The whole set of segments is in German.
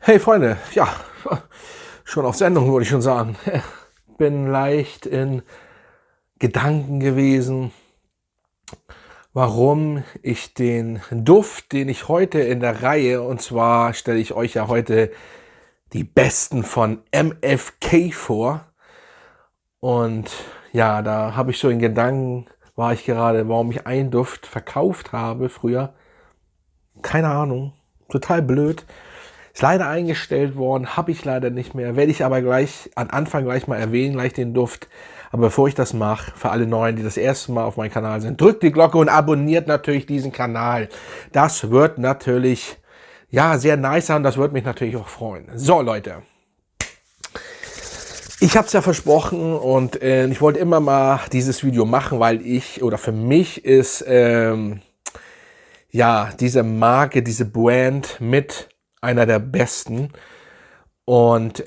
Hey Freunde, ja, schon auf Sendung würde ich schon sagen. Bin leicht in Gedanken gewesen, warum ich den Duft, den ich heute in der Reihe, und zwar stelle ich euch ja heute die besten von MFK vor. Und ja, da habe ich so in Gedanken, war ich gerade, warum ich einen Duft verkauft habe früher. Keine Ahnung, total blöd. Ist leider eingestellt worden, habe ich leider nicht mehr. Werde ich aber gleich am Anfang gleich mal erwähnen, gleich den Duft. Aber bevor ich das mache, für alle Neuen, die das erste Mal auf meinem Kanal sind, drückt die Glocke und abonniert natürlich diesen Kanal. Das wird natürlich, ja, sehr nice sein. Das wird mich natürlich auch freuen. So, Leute. Ich habe es ja versprochen und ich wollte immer mal dieses Video machen, weil für mich ist, ja, diese Marke, diese Brand mit einer der besten. Und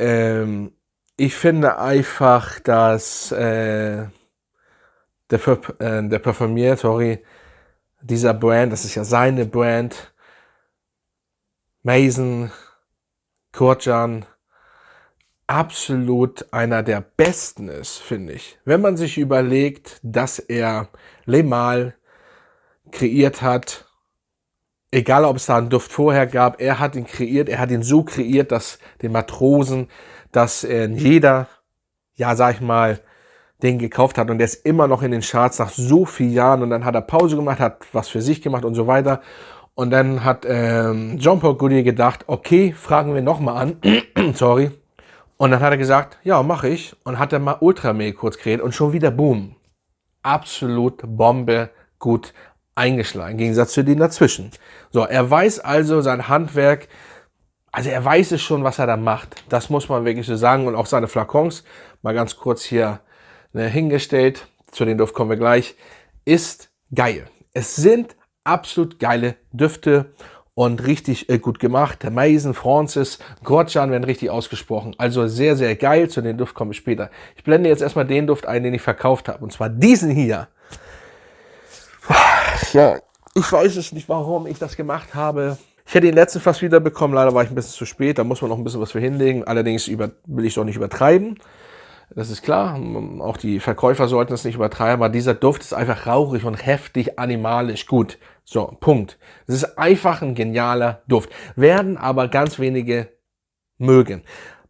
ich finde einfach, dass der Parfümier, dieser Brand, das ist ja seine Brand, Maison Kurkdjian, absolut einer der besten ist, finde ich. Wenn man sich überlegt, dass er Le Male kreiert hat, egal ob es da einen Duft vorher gab, er hat ihn kreiert, er hat ihn so kreiert, dass den Matrosen, dass jeder, ja sag ich mal, den gekauft hat und der ist immer noch in den Charts nach so vielen Jahren und dann hat er Pause gemacht, hat was für sich gemacht und so weiter und dann hat Jean-Paul Gaultier gedacht, okay, fragen wir nochmal an, sorry, und dann hat er gesagt, ja, mache ich und hat dann mal Ultramel kurz kreiert und schon wieder Boom, absolut Bombe, gut eingeschlagen, im Gegensatz zu denen dazwischen. So, er weiß also sein Handwerk, also er weiß es schon, was er da macht. Das muss man wirklich so sagen. Und auch seine Flakons, mal ganz kurz hier hingestellt, zu den Duft kommen wir gleich, ist geil. Es sind absolut geile Düfte und richtig gut gemacht. Der Maison Francis Kurkdjian werden richtig ausgesprochen. Also sehr, sehr geil. Zu den Duft komme ich später. Ich blende jetzt erstmal den Duft ein, den ich verkauft habe. Und zwar diesen hier. Ja, ich weiß es nicht, warum ich das gemacht habe. Ich hätte den letzten fast wieder bekommen, leider war ich ein bisschen zu spät, da muss man noch ein bisschen was für hinlegen. Allerdings will ich es auch nicht übertreiben, das ist klar. Auch die Verkäufer sollten es nicht übertreiben, aber dieser Duft ist einfach rauchig und heftig animalisch gut. So, Punkt. Es ist einfach ein genialer Duft. Werden aber ganz wenige mögen.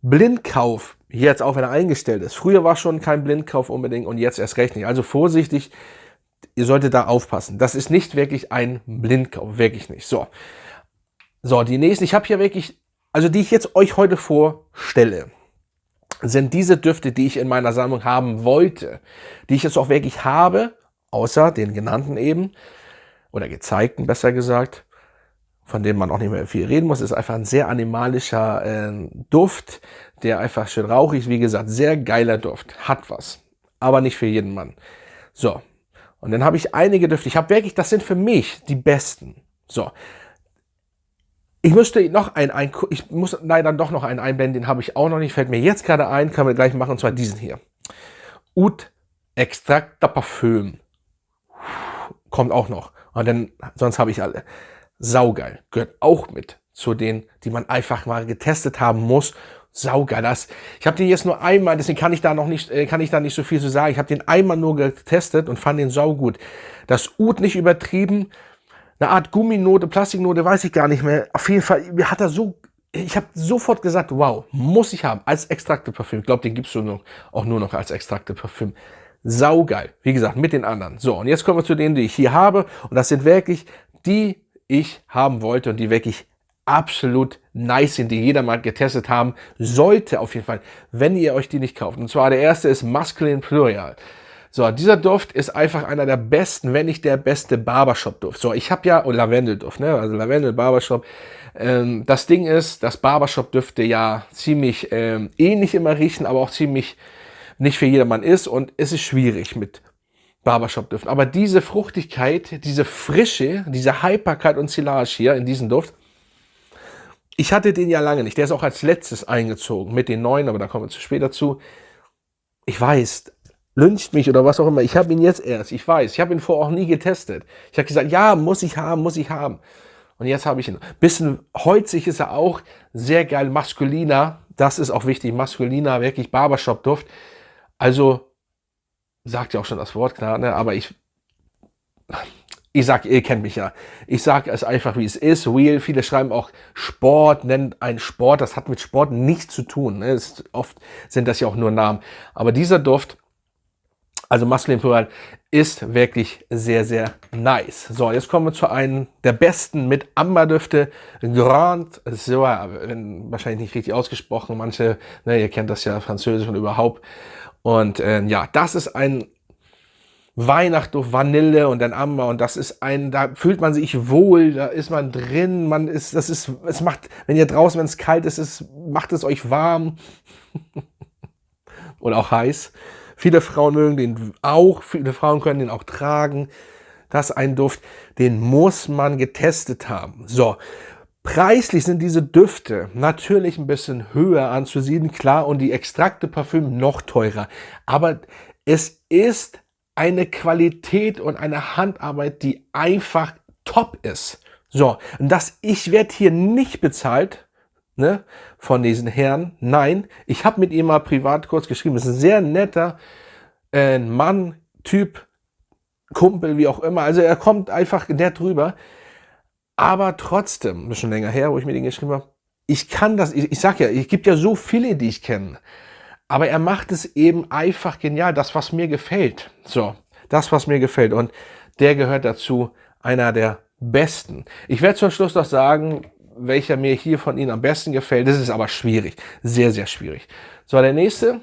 Blindkauf, hier jetzt auch, wenn er eingestellt ist. Früher war schon kein Blindkauf unbedingt und jetzt erst recht nicht. Also vorsichtig. Ihr solltet da aufpassen. Das ist nicht wirklich ein Blindkauf, wirklich nicht. So, die nächsten, ich habe hier wirklich, also die ich jetzt euch heute vorstelle, sind diese Düfte, die ich in meiner Sammlung haben wollte, die ich jetzt auch wirklich habe, außer den genannten eben, oder gezeigten besser gesagt, von dem man auch nicht mehr viel reden muss. Ist einfach ein sehr animalischer Duft, der einfach schön rauchig ist. Wie gesagt, sehr geiler Duft, hat was, aber nicht für jeden Mann. So. Und dann habe ich einige Düfte. Ich habe wirklich, das sind für mich die besten. So. Ich muss leider doch noch einen einblenden, den habe ich auch noch nicht. Fällt mir jetzt gerade ein, können wir gleich machen, und zwar diesen hier. Oud Extract de Parfum. Kommt auch noch. Und dann, sonst habe ich alle. Saugeil. Gehört auch mit zu denen, die man einfach mal getestet haben muss. Saugeil. Ich habe den jetzt nur einmal, deswegen kann ich da nicht so viel zu sagen. Ich habe den einmal nur getestet und fand den saugut. Das Oud nicht übertrieben, eine Art Gumminote, Plastiknote, weiß ich gar nicht mehr. Auf jeden Fall hat er ich habe sofort gesagt, wow, muss ich haben als Extrakte Parfüm. Ich glaube, den gibst du auch nur noch als Extrakte Parfüm. Saugeil. Wie gesagt, mit den anderen. So, und jetzt kommen wir zu denen, die ich hier habe. Und das sind wirklich die ich haben wollte und die wirklich absolut nice sind, die jeder mal getestet haben sollte, auf jeden Fall, wenn ihr euch die nicht kauft. Und zwar der erste ist Masculine Plural. So, dieser Duft ist einfach einer der besten, wenn nicht der beste Barbershop-Duft. So, ich habe ja Lavendelduft, ne? Also Lavendel, Barbershop. Das Ding ist, dass Barbershop-Düfte ja ziemlich ähnlich immer riechen, aber auch ziemlich nicht für jedermann ist und es ist schwierig mit Barbershop-Düften. Aber diese Fruchtigkeit, diese Frische, diese Hyperkeit und Silage hier in diesem Duft, ich hatte den ja lange nicht. Der ist auch als letztes eingezogen mit den neuen, aber da kommen wir zu später zu. Ich weiß, lyncht mich oder was auch immer. Ich habe ihn jetzt erst, ich weiß. Ich habe ihn vorher auch nie getestet. Ich habe gesagt, ja, muss ich haben, muss ich haben. Und jetzt habe ich ihn. Bisschen holzig ist er auch. Sehr geil, maskuliner. Das ist auch wichtig. Maskuliner, wirklich Barbershop-Duft. Also, sagt ja auch schon das Wort, klar, ne? Aber ich sag, ihr kennt mich ja. Ich sage es einfach, wie es ist. Real. Viele schreiben auch Sport, nennen einen Sport. Das hat mit Sport nichts zu tun. Ne? Oft sind das ja auch nur Namen. Aber dieser Duft, also Maskulin Plural, ist wirklich sehr, sehr nice. So, jetzt kommen wir zu einem der besten mit Amberdüfte. Grand Soir. Wahrscheinlich nicht richtig ausgesprochen. Manche, ne, ihr kennt das ja Französisch und überhaupt. Und ja, das ist ein Weihnachtsduft, Vanille und dann Amber, und das ist da fühlt man sich wohl, da ist man drin, es macht, wenn ihr draußen, wenn es kalt ist, macht es euch warm oder auch heiß. Viele Frauen mögen den auch, viele Frauen können den auch tragen. Das ist ein Duft, den muss man getestet haben. So, preislich sind diese Düfte natürlich ein bisschen höher anzusiedeln, klar, und die Extrakte Parfüm noch teurer. Aber es ist eine Qualität und eine Handarbeit, die einfach top ist. So, und ich werde hier nicht bezahlt, ne, von diesen Herren. Nein, ich habe mit ihm mal privat kurz geschrieben. Das ist ein sehr netter Mann, Typ, Kumpel, wie auch immer. Also er kommt einfach nett rüber. Aber trotzdem, das ist schon länger her, wo ich mit ihm geschrieben habe, ich sag ja, es gibt ja so viele, die ich kenne. Aber er macht es eben einfach genial, das, was mir gefällt. So, das, was mir gefällt. Und der gehört dazu, einer der besten. Ich werde zum Schluss noch sagen, welcher mir hier von Ihnen am besten gefällt. Das ist aber schwierig. Sehr, sehr schwierig. So, der nächste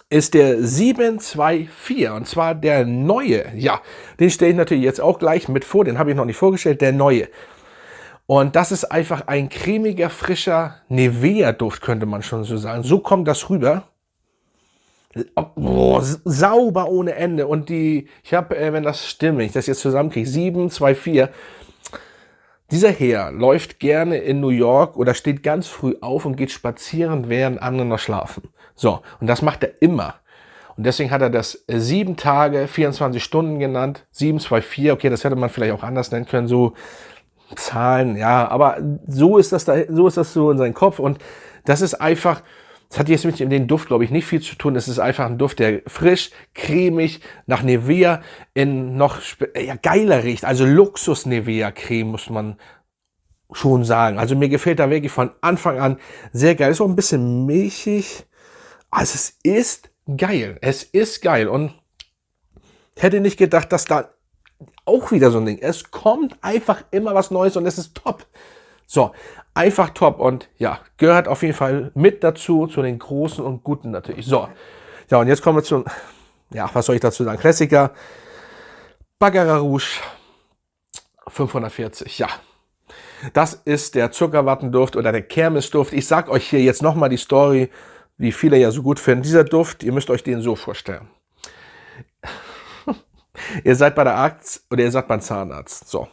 ist der 724. Und zwar der neue. Ja, den stelle ich natürlich jetzt auch gleich mit vor. Den habe ich noch nicht vorgestellt. Der neue. Und das ist einfach ein cremiger, frischer Nivea-Duft, könnte man schon so sagen. So kommt das rüber. Oh, sauber ohne Ende. Und ich habe, wenn das stimmt, wenn ich das jetzt zusammenkriege, 724. Dieser Herr läuft gerne in New York oder steht ganz früh auf und geht spazieren, während andere noch schlafen. So, und das macht er immer. Und deswegen hat er das 7 Tage, 24 Stunden genannt. 724, okay, das hätte man vielleicht auch anders nennen können, so Zahlen, ja, aber so ist das so in seinem Kopf, und das ist einfach, das hat jetzt mit dem Duft, glaube ich, nicht viel zu tun. Es ist einfach ein Duft, der frisch, cremig, nach Nivea in noch geiler riecht. Also Luxus-Nivea-Creme, muss man schon sagen. Also mir gefällt da wirklich von Anfang an sehr geil. Ist auch ein bisschen milchig. Also es ist geil. Es ist geil. Und hätte nicht gedacht, dass da auch wieder so ein Ding. Es kommt einfach immer was Neues und es ist top. So, einfach top, und ja, gehört auf jeden Fall mit dazu, zu den Großen und Guten natürlich. So, ja, und jetzt kommen wir zu, ja, was soll ich dazu sagen? Klassiker, Baccarat Rouge 540, ja. Das ist der Zuckerwattenduft oder der Kermisduft. Ich sag euch hier jetzt nochmal die Story, die viele ja so gut finden. Dieser Duft, ihr müsst euch den so vorstellen. Ihr seid bei der Arzt oder ihr seid beim Zahnarzt. So.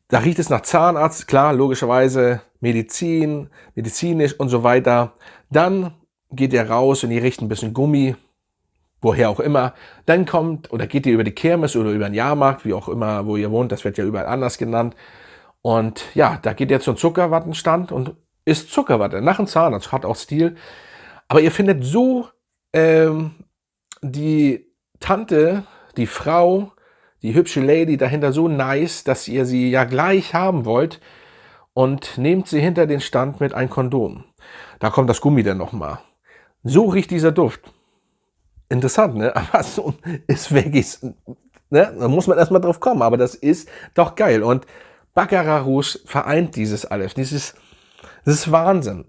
Da riecht es nach Zahnarzt, klar, logischerweise medizinisch und so weiter. Dann geht ihr raus und ihr riecht ein bisschen Gummi, woher auch immer. Dann geht ihr über die Kirmes oder über den Jahrmarkt, wie auch immer, wo ihr wohnt. Das wird ja überall anders genannt. Und ja, da geht ihr zum Zuckerwattenstand und isst Zuckerwatte. Nach dem Zahnarzt, hat auch Stil. Aber ihr findet so die Tante, die Frau, die hübsche Lady dahinter so nice, dass ihr sie ja gleich haben wollt, und nehmt sie hinter den Stand mit ein Kondom. Da kommt das Gummi dann nochmal. So riecht dieser Duft. Interessant, ne? Aber so ist wirklich, ne? Da muss man erstmal drauf kommen, aber das ist doch geil. Und Baccarat Rouge vereint dieses alles. Das ist Wahnsinn.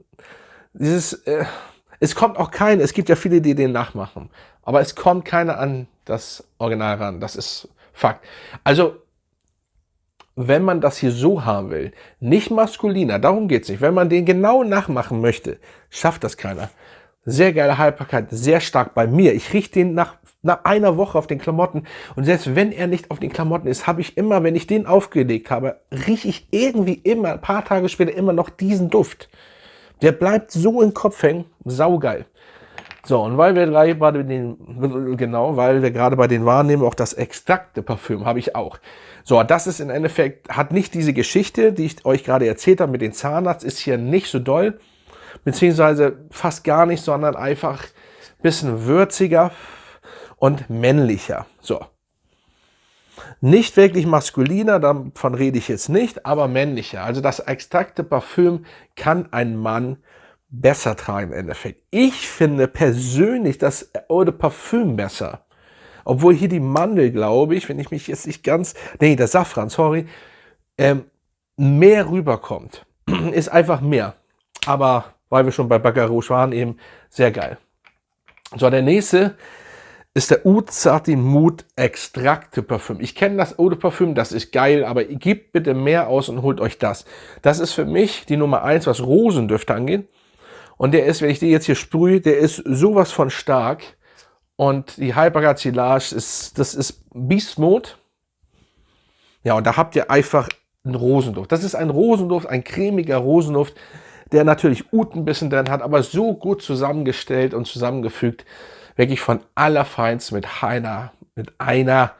Es kommt auch es gibt ja viele, die den nachmachen, aber es kommt keiner an das Original ran. Das ist Fakt. Also, wenn man das hier so haben will, nicht maskuliner, darum geht's nicht. Wenn man den genau nachmachen möchte, schafft das keiner. Sehr geile Haltbarkeit, sehr stark bei mir. Ich rieche den nach einer Woche auf den Klamotten, und selbst wenn er nicht auf den Klamotten ist, habe ich immer, wenn ich den aufgelegt habe, rieche ich irgendwie immer, ein paar Tage später immer noch diesen Duft. Der bleibt so im Kopf hängen, saugeil. So, und weil wir gerade bei den, genau, weil wir gerade bei den wahrnehmen, auch das extrakte Parfüm habe ich auch. So, das ist im Endeffekt, hat nicht diese Geschichte, die ich euch gerade erzählt habe mit den Zahnarzt, ist hier nicht so doll, beziehungsweise fast gar nicht, sondern einfach ein bisschen würziger und männlicher. So. Nicht wirklich maskuliner, davon rede ich jetzt nicht, aber männlicher. Also das extrakte Parfüm kann ein Mann besser tragen im Endeffekt. Ich finde persönlich das Eau de Parfüm besser. Obwohl hier die Mandel, glaube ich, wenn ich mich jetzt nicht ganz, nee, der Safran, sorry, mehr rüberkommt. Ist einfach mehr. Aber weil wir schon bei Baga Rouge waren, eben sehr geil. So, der nächste ist der Oud Satin-Mood Extrakte Parfüm. Ich kenne das Eau de Parfüm, das ist geil, aber gebt bitte mehr aus und holt euch das. Das ist für mich die Nummer 1, was Rosendüfte angeht. Und der ist, wenn ich den jetzt hier sprühe, der ist sowas von stark. Und die Hypergard Silage das ist Beast Mode. Ja, und da habt ihr einfach einen Rosenduft. Das ist ein Rosenduft, ein cremiger Rosenduft, der natürlich Oud ein bisschen drin hat, aber so gut zusammengestellt und zusammengefügt. Wirklich von allerfeinst mit einer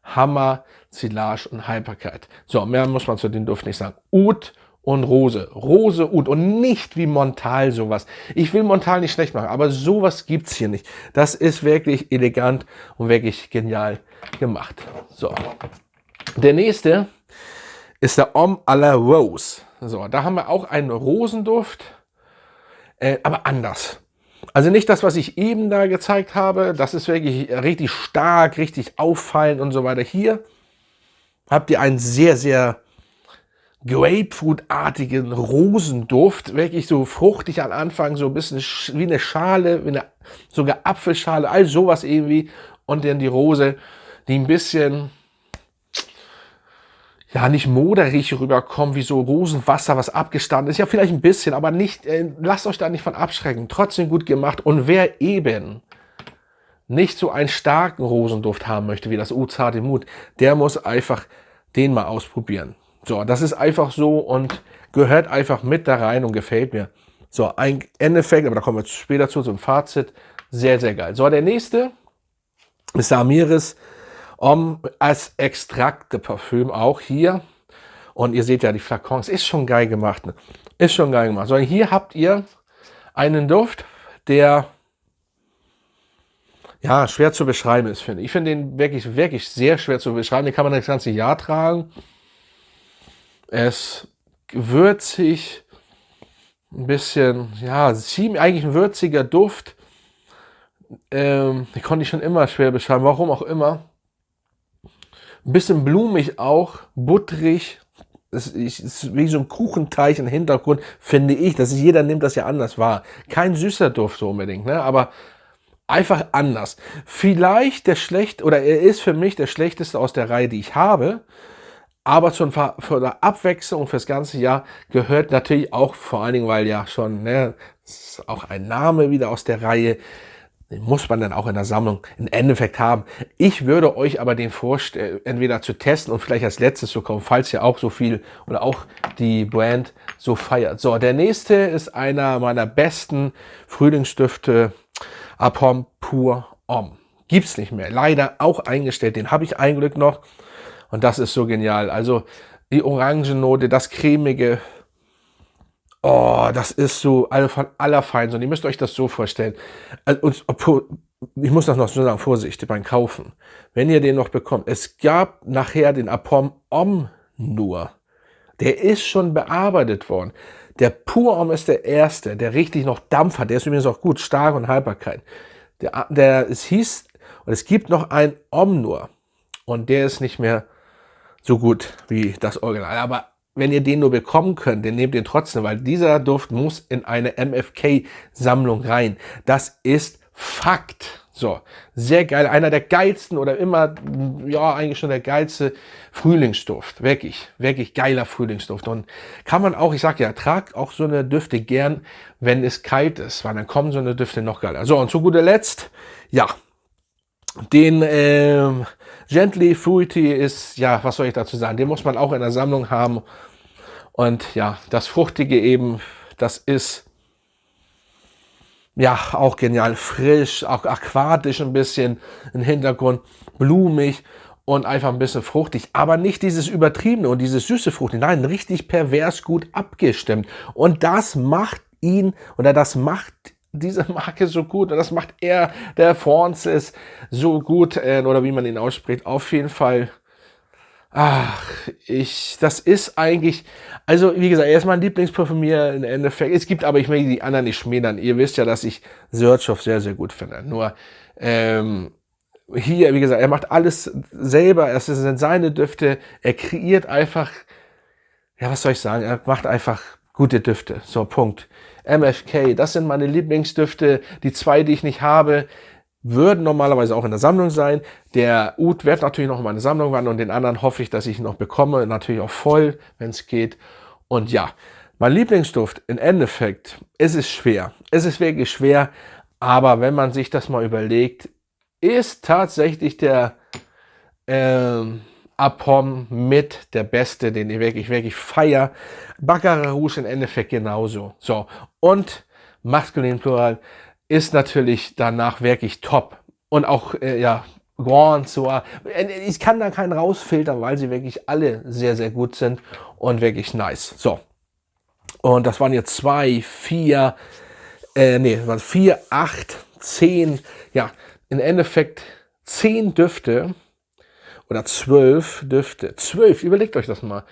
Hammer, Silage und Hypergard. So, mehr muss man zu den Duft nicht sagen. Oud und Rose. Rose, Oud und nicht wie Montal sowas. Ich will Montal nicht schlecht machen, aber sowas gibt's hier nicht. Das ist wirklich elegant und wirklich genial gemacht. So. Der nächste ist der Homme à la Rose. So, da haben wir auch einen Rosenduft, aber anders. Also nicht das, was ich eben da gezeigt habe. Das ist wirklich richtig stark, richtig auffallend und so weiter. Hier habt ihr einen sehr, sehr Grapefruit-artigen Rosenduft, wirklich so fruchtig am Anfang, so ein bisschen wie eine Schale, wie sogar Apfelschale, all sowas irgendwie. Und dann die Rose, die ein bisschen, ja, nicht moderig rüberkommt, wie so Rosenwasser, was abgestanden ist. Ja, vielleicht ein bisschen, aber nicht, lasst euch da nicht von abschrecken. Trotzdem gut gemacht. Und wer eben nicht so einen starken Rosenduft haben möchte, wie das Oud Satin-Mood, der muss einfach den mal ausprobieren. So, das ist einfach so und gehört einfach mit da rein und gefällt mir. So, ein Endeffekt, aber da kommen wir später zu, so ein Fazit. Sehr, sehr geil. So, der nächste ist der Amiris Homme als Extrakte Parfüm, auch hier. Und ihr seht ja, die Flakons, ist schon geil gemacht. Ne? Ist schon geil gemacht. So, hier habt ihr einen Duft, der ja schwer zu beschreiben ist, finde ich. Ich finde den wirklich, wirklich sehr schwer zu beschreiben. Den kann man das ganze Jahr tragen. Es würzig, ein bisschen, ja, eigentlich ein würziger Duft. Den konnte ich schon immer schwer beschreiben, warum auch immer. Ein bisschen blumig auch, butterig. Es ist wie so ein Kuchenteig im Hintergrund, finde ich. Jeder nimmt das ja anders wahr. Kein süßer Duft so unbedingt, ne? Aber einfach anders. Vielleicht er ist für mich der schlechteste aus der Reihe, die ich habe. Aber für der Abwechslung fürs ganze Jahr gehört natürlich auch, vor allen Dingen, weil ja schon, ne, ist auch ein Name wieder aus der Reihe, den muss man dann auch in der Sammlung im Endeffekt haben. Ich würde euch aber den vorstellen, entweder zu testen und vielleicht als letztes zu kaufen, falls ihr auch so viel oder auch die Brand so feiert. So, der nächste ist einer meiner besten Frühlingsdüfte, Apom Pur Homme. Gibt's nicht mehr. Leider auch eingestellt. Den habe ich ein Glück noch. Und das ist so genial. Also die Orangennote, das cremige, oh, das ist so von allerfeinsten. Und ihr müsst euch das so vorstellen. Ich muss das noch so sagen, Vorsicht beim Kaufen. Wenn ihr den noch bekommt, es gab nachher den Apom Homme nur. Der ist schon bearbeitet worden. Der Pur Homme ist der erste, der richtig noch Dampf hat. Der ist übrigens auch gut, stark und Haltbarkeit. Es gibt noch einen Homme nur. Und der ist nicht mehr so gut wie das Original. Aber wenn ihr den nur bekommen könnt, dann nehmt den trotzdem, weil dieser Duft muss in eine MFK-Sammlung rein. Das ist Fakt. So, sehr geil. Einer der geilsten oder immer, ja, eigentlich schon der geilste Frühlingsduft. Wirklich, wirklich geiler Frühlingsduft. Und kann man auch, ich sag ja, tragt auch so eine Düfte gern, wenn es kalt ist, weil dann kommen so eine Düfte noch geiler. So, und zu guter Letzt, ja, den Gently Fruity ist, ja, was soll ich dazu sagen, den muss man auch in der Sammlung haben. Und ja, das Fruchtige eben, das ist Ja, auch genial. Frisch, auch aquatisch ein bisschen im Hintergrund, blumig und einfach ein bisschen fruchtig. Aber nicht dieses übertriebene und dieses süße Fruchtig. Nein, richtig pervers gut abgestimmt. Und das macht ihn oder das macht diese Marke so gut. Und das macht er, der Francis, so gut. Oder wie man ihn ausspricht. Auf jeden Fall. Ach, das ist eigentlich, also wie gesagt, er ist mein Lieblingsparfümier im Endeffekt. Es gibt aber, ich will die anderen nicht schmälern. Ihr wisst ja, dass ich Xerjoff sehr, sehr gut finde. Nur, hier, wie gesagt, er macht alles selber. Es sind seine Düfte. Er kreiert einfach, ja, was soll ich sagen? Er macht einfach gute Düfte. So, Punkt. MFK, das sind meine Lieblingsdüfte. Die zwei, die ich nicht habe, würden normalerweise auch in der Sammlung sein. Der Oud wird natürlich noch in meine Sammlung wandern und den anderen hoffe ich, dass ich ihn noch bekomme. Natürlich auch voll, wenn es geht. Und ja, mein Lieblingsduft, im Endeffekt, es ist schwer. Es ist wirklich schwer. Aber wenn man sich das mal überlegt, ist tatsächlich der Apom mit der beste, den ich wirklich feier. Baccarat Rouge im Endeffekt genauso. So, und maskulin Plural ist natürlich danach wirklich top. Und auch, ja, Grand Soir. Ich kann da keinen rausfiltern, weil sie wirklich alle sehr, sehr gut sind und wirklich nice. So. Und das waren jetzt 2, 4, das waren 4, 8, 10, ja, im Endeffekt 10 Düfte oder 12 Düfte. 12, überlegt euch das mal.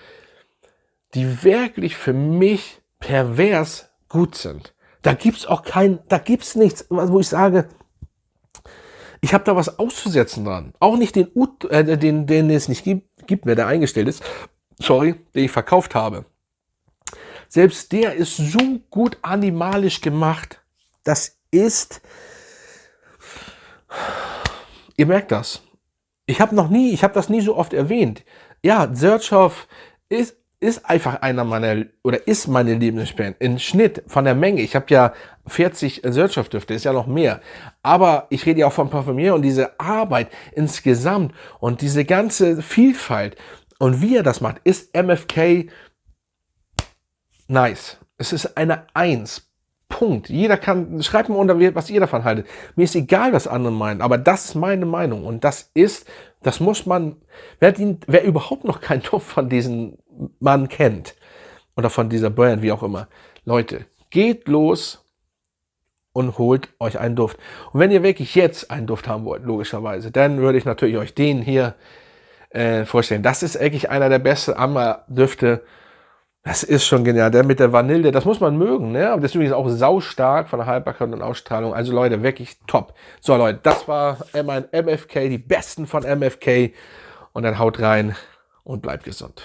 Die wirklich für mich pervers gut sind. Da gibt's auch da gibt's nichts, wo ich sage, ich habe da was auszusetzen dran. Auch nicht den es nicht gibt mehr, der eingestellt ist. Sorry, den ich verkauft habe. Selbst der ist so gut animalisch gemacht. Das ist, ihr merkt das. Ich habe das nie so oft erwähnt. Ja, Xerjoff ist einfach ist meine Lieblingsband. Im Schnitt von der Menge. Ich habe ja 40 Xerjoff-Düfte, ist ja noch mehr. Aber ich rede ja auch von Parfümier und diese Arbeit insgesamt und diese ganze Vielfalt und wie er das macht, ist MFK nice. Es ist eine 1. Punkt. Schreibt mir unter, was ihr davon haltet. Mir ist egal, was andere meinen, aber das ist meine Meinung. Und das muss man, wer überhaupt noch keinen Duft von diesem Mann kennt, oder von dieser Brand, wie auch immer, Leute, geht los und holt euch einen Duft. Und wenn ihr wirklich jetzt einen Duft haben wollt, logischerweise, dann würde ich natürlich euch den hier vorstellen. Das ist eigentlich einer der besten Amber-Düfte. Das ist schon genial. Der mit der Vanille, das muss man mögen, ne? Aber das ist übrigens auch saustark von der Haltbarkeit und Ausstrahlung. Also Leute, wirklich top. So Leute, das war mein MFK, die besten von MFK. Und dann haut rein und bleibt gesund.